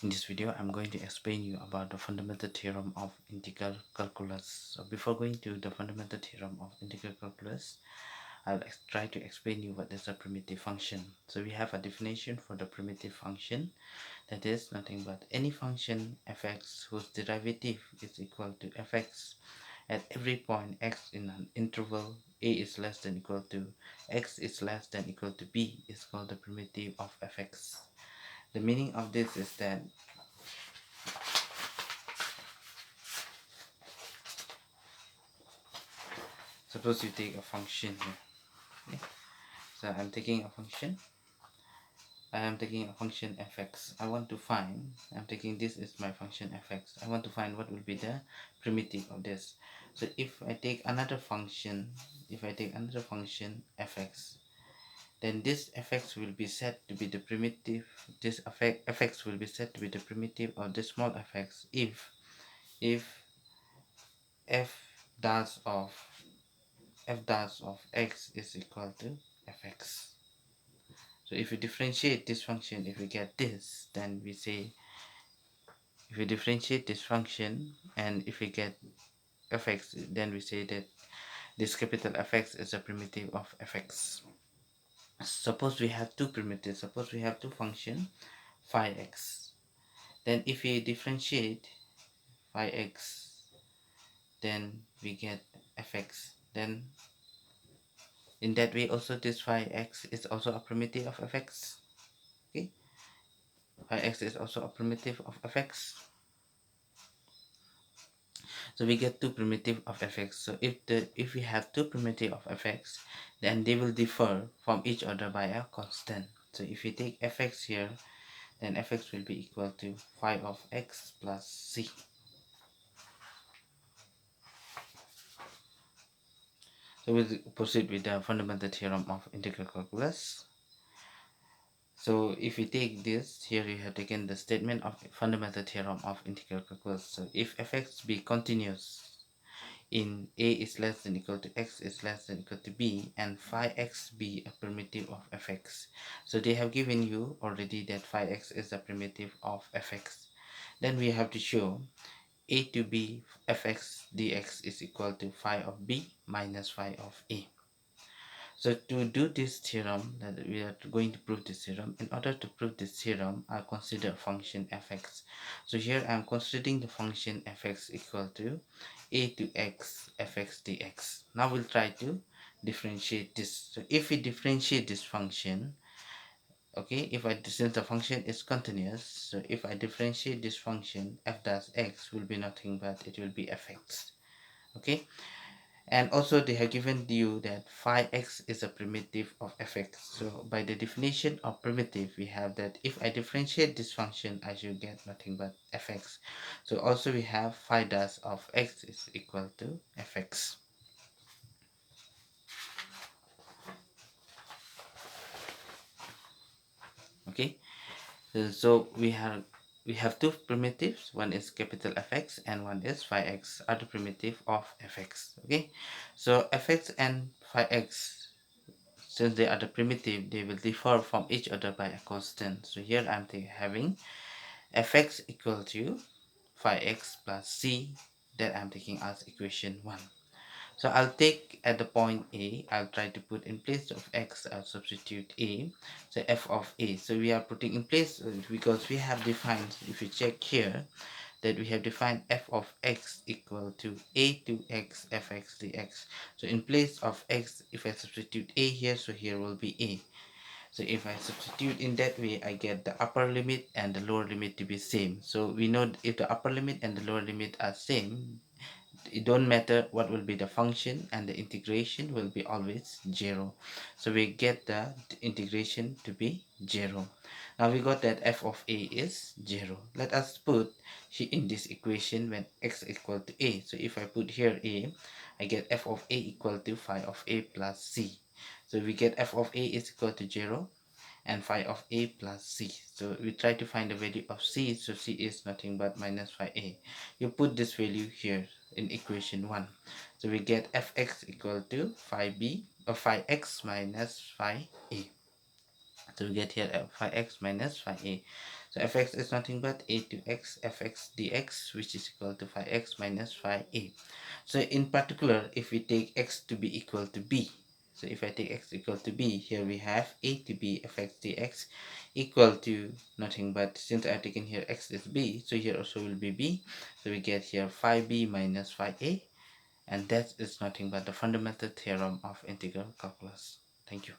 In this video, I'm going to explain you about the fundamental theorem of integral calculus. So before going to the fundamental theorem of integral calculus, I'll try to explain you what is a primitive function. So we have a definition for the primitive function, that is nothing but any function fx whose derivative is equal to fx at every point x in an interval a is less than equal to x is less than equal to b is called the primitive of fx. The meaning of this is that suppose you take a function here. Okay? So I am taking a function fx. I want to find, I'm taking this is my function fx. I want to find what will be the primitive of this. So if I take another function, fx, then this fx will be set to be the primitive, fx will be set to be the primitive of the small fx if f dash of x is equal to fx. So if we differentiate this function, if we get this, then we say, if we differentiate this function and if we get fx, then we say that this capital Fx is a primitive of fx. Suppose we have two primitives, suppose we have two functions, phi x. Then if we differentiate phi x, then we get fx. Then in that way also this phi x is also a primitive of fx. Okay, phi x is also a primitive of fx. So we get two primitive of fx. So if we have two primitive of fx, then they will differ from each other by a constant. So if we take fx here, then fx will be equal to phi of x plus c. So we'll proceed with the fundamental theorem of integral calculus. So if we take this, here you have taken the statement of fundamental theorem of integral calculus. So if fx be continuous in a is less than equal to x is less than equal to b, and phi x be a primitive of fx. So they have given you already that phi x is a primitive of fx. Then we have to show a to b fx dx is equal to phi of b minus phi of a. So to do this theorem, that we are going to prove this theorem, in order to prove this theorem, I'll consider function fx. So here I'm considering the function fx equal to a to x fx dx. Now we'll try to differentiate this. So if we differentiate this function, okay, since the function is continuous, so if I differentiate this function, f dash x will be nothing but it will be fx. Okay, and also they have given you that phi x is a primitive of fx. So by the definition of primitive, we have that if I differentiate this function, I should get nothing but fx. So also we have phi dash of x is equal to fx. Okay, so we have two primitives, one is capital fx and one is phi x are the primitive of fx. Okay, so fx and phi x, since they are the primitive, they will differ from each other by a constant. So here I'm having fx equal to phi x plus c, that I'm taking as equation 1. So I'll take at the point a, I'll try to put in place of x, I'll substitute a, so f of a. So we are putting in place because we have defined, if you check here, that we have defined f of x equal to a to x fx dx. So in place of x, if I substitute a here, so here will be a. So if I substitute in that way, I get the upper limit and the lower limit to be same. So we know if the upper limit and the lower limit are same, it don't matter what will be the function, and the integration will be always 0. So we get the integration to be 0. Now we got that f of a is 0. Let us put in this equation when x equal to a. So if I put here a, I get f of a equal to phi of a plus c. So we get f of a is equal to 0 and phi of a plus c. So we try to find the value of c. So c is nothing but minus phi a. You put this value here in equation 1. So we get fx equal to phi b or phi x minus phi a. So we get here phi x minus phi a. So fx is nothing but a to x fx dx, which is equal to phi x minus phi a. So in particular, if we take x to be equal to b, so if I take x equal to b, here we have a to b fx dx equal to nothing but, since I've taken here x is b, so here also will be b. So we get here phi b minus phi a, and that is nothing but the fundamental theorem of integral calculus. Thank you.